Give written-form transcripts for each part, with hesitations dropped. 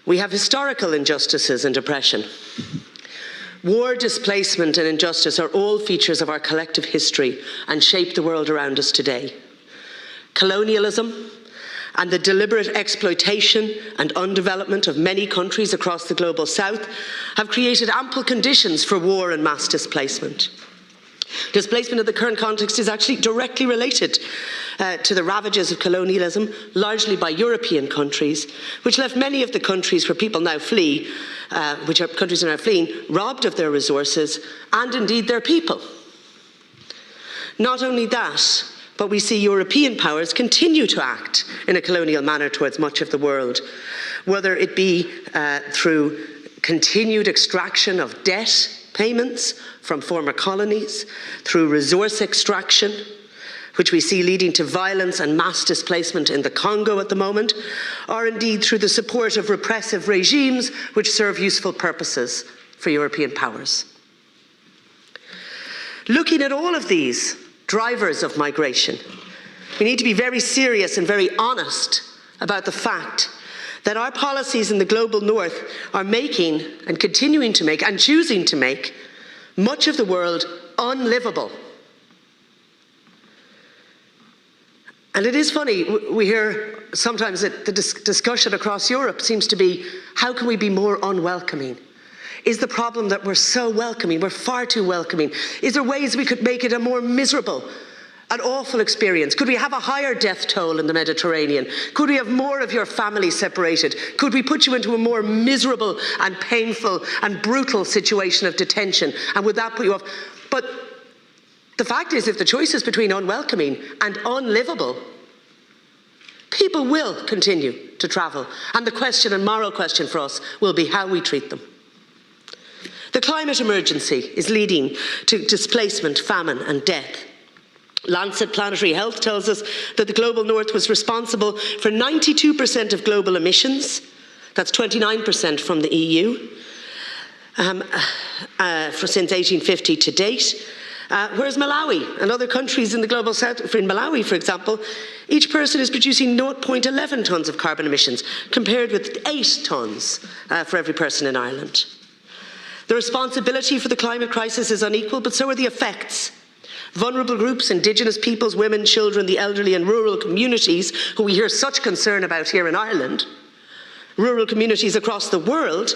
We have historical injustices and oppression. War, displacement and injustice are all features of our collective history and shape the world around us today. Colonialism and the deliberate exploitation and underdevelopment of many countries across the global south have created ample conditions for war and mass displacement. Displacement in the current context is actually directly related to the ravages of colonialism, largely by European countries, which left many of the countries where people now flee, countries are now fleeing, robbed of their resources and indeed their people. Not only that, but we see European powers continue to act in a colonial manner towards much of the world, whether it be through continued extraction of debt payments from former colonies, through resource extraction, which we see leading to violence and mass displacement in the Congo at the moment, or indeed through the support of repressive regimes which serve useful purposes for European powers. Looking at all of these drivers of migration, we need to be very serious and very honest about the fact that our policies in the global north are making and continuing to make and choosing to make much of the world unlivable. And it is funny, we hear sometimes that the discussion across Europe seems to be, how can we be more unwelcoming? Is the problem that we're so welcoming, we're far too welcoming? Is there ways we could make it a more miserable, an awful experience? Could we have a higher death toll in the Mediterranean? Could we have more of your family separated? Could we put you into a more miserable and painful and brutal situation of detention? And would that put you off? But the fact is, if the choice is between unwelcoming and unlivable, people will continue to travel. And the question and moral question for us will be how we treat them. The climate emergency is leading to displacement, famine and death. Lancet Planetary Health tells us that the global north was responsible for 92% of global emissions. That's 29% from the EU since 1850 to date. Whereas Malawi and other countries in the global south, in Malawi, for example, each person is producing 0.11 tonnes of carbon emissions, compared with 8 tonnes for every person in Ireland. The responsibility for the climate crisis is unequal, but so are the effects. Vulnerable groups, Indigenous peoples, women, children, the elderly and rural communities, who we hear such concern about here in Ireland, rural communities across the world,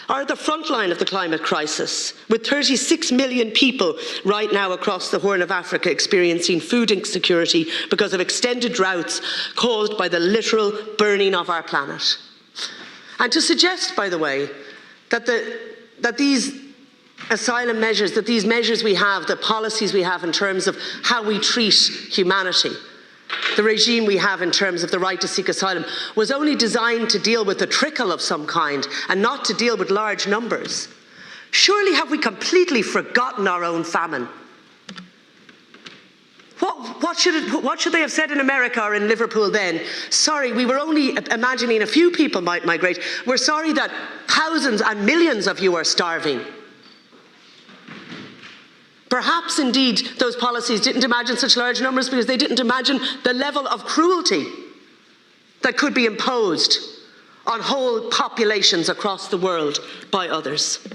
are at the front line of the climate crisis, with 36 million people right now across the Horn of Africa experiencing food insecurity because of extended droughts caused by the literal burning of our planet. And to suggest, by the way, that these asylum measures, that these measures we have, the policies we have in terms of how we treat humanity, the regime we have in terms of the right to seek asylum, was only designed to deal with a trickle of some kind and not to deal with large numbers. Surely have we completely forgotten our own famine? What should they have said in America or in Liverpool then? Sorry, we were only imagining a few people might migrate. We're sorry that thousands and millions of you are starving. Perhaps, indeed, those policies didn't imagine such large numbers because they didn't imagine the level of cruelty that could be imposed on whole populations across the world by others.